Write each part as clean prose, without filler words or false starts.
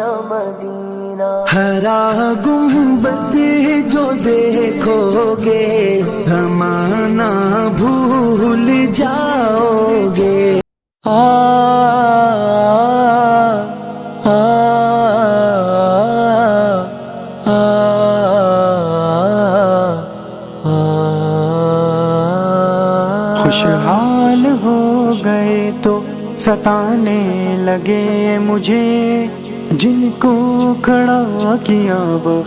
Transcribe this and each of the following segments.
مدینہ ہرا گنبد جو دیکھو گے زمانہ بھول جاؤ گے. خوشحال ہو گئے تو ستانے لگے مجھے، جن کو کھڑا کیا وہ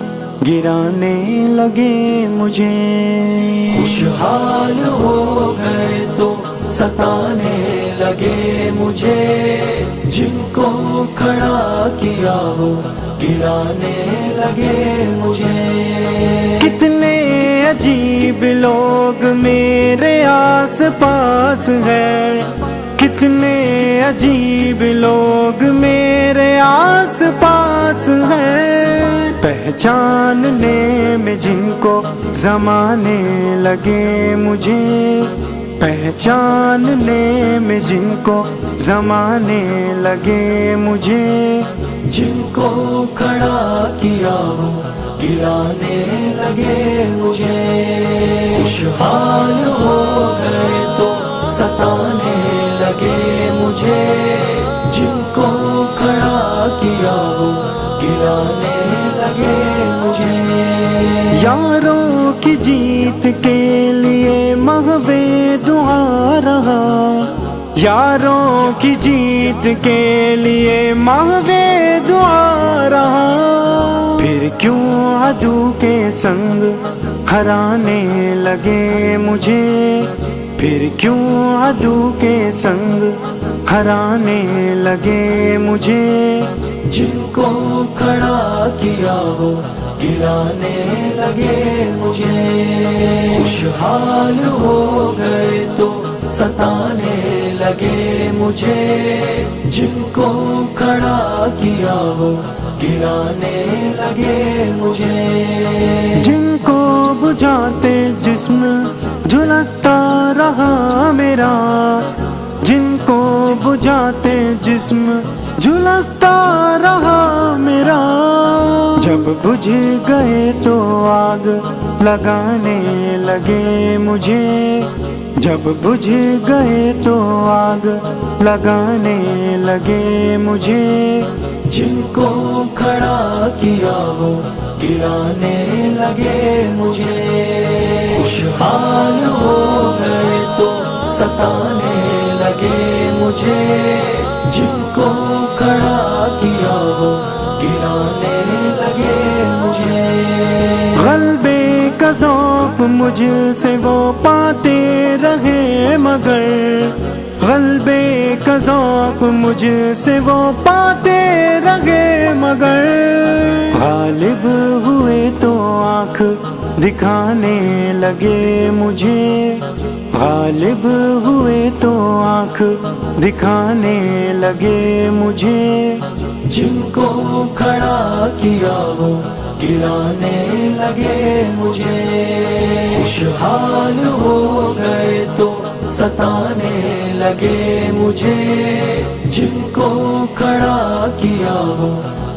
گرانے لگے مجھے. خوشحال ہو گئے تو ستانے لگے مجھے، جن کو کھڑا کیا وہ گرانے لگے مجھے. کتنے عجیب لوگ میرے آس پاس ہیں، کتنے عجیب لوگ میرے آس پاس ہیں، پہچاننے میں جن کو زمانے لگے مجھے، پہچاننے میں جن کو زمانے لگے مجھے، جن کو کھڑا کیا وہ گرانے لگے مجھے. خوشحال ہو گئے تو ستانے لگے مجھے، جن کو کھڑا کیا وہ گرانے لگے مجھے. یاروں کی جیت کے لیے محو دعا رہا، یاروں کی جیت کے لیے محو دعا رہا، پھر کیوں عدو کے سنگ ہرانے لگے مجھے، پھر کیوں عدو کے سنگ ہرانے لگے مجھے، جن کو کھڑا کیا وہ گرانے لگے مجھے. خوشحال ہو گئے تو ستانے لگے مجھے، جن کو کھڑا کیا وہ گرانے لگے مجھے. جن کو بجھاتے جسم جھلستا رہا میرا، جن کو بجھاتے جسم جھلستا رہا میرا، جب بجھ گئے تو آگ لگانے لگے مجھے، جب بجھ گئے تو آگ لگانے لگے مجھے، جن کو کھڑا کیا وہ گرانے لگے مجھے. خوشحال ہو گئے تو ستانے لگے مجھے، جن کو کھڑا کیا وہ گرانے لگے مجھے. غلبے کا ذوق مجھ سے وہ پاتے رہے مگر، غلبے کا ذوق مجھ سے وہ پاتے رہے مگر، غالب ہوئے تو آنکھ دکھانے لگے مجھے، غالب ہوئے تو آنکھ دکھانے لگے مجھے، جن کو کھڑا کیا وہ گرانے لگے مجھے. خوشحال ہو گئے تو ستانے لگے مجھے، جن کو کھڑا کیا وہ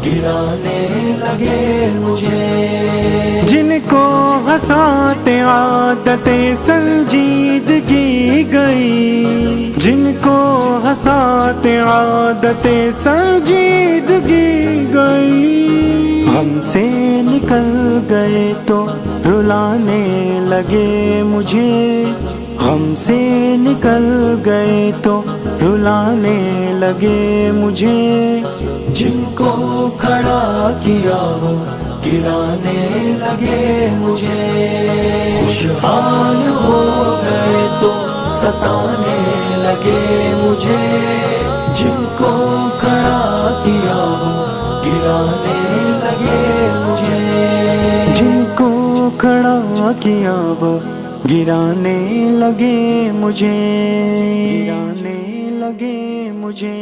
گرانے لگے مجھے. جن کو ہنساتے عادت سنجیدگی گئی، جن کو ہنساتے عادت سنجیدگی گئی، ہم سے نکل گئے تو رلانے لگے مجھے، غم سے نکل گئے تو رلانے لگے مجھے، جن کو کھڑا کیا وہ گرانے لگے مجھے. خوشحال ہو گئے تو ستانے لگے مجھے، جن کو کھڑا کیا وہ گرانے لگے مجھے، جن کو کھڑا کیا وہ گرانے لگے مجھے، گرانے لگے مجھے.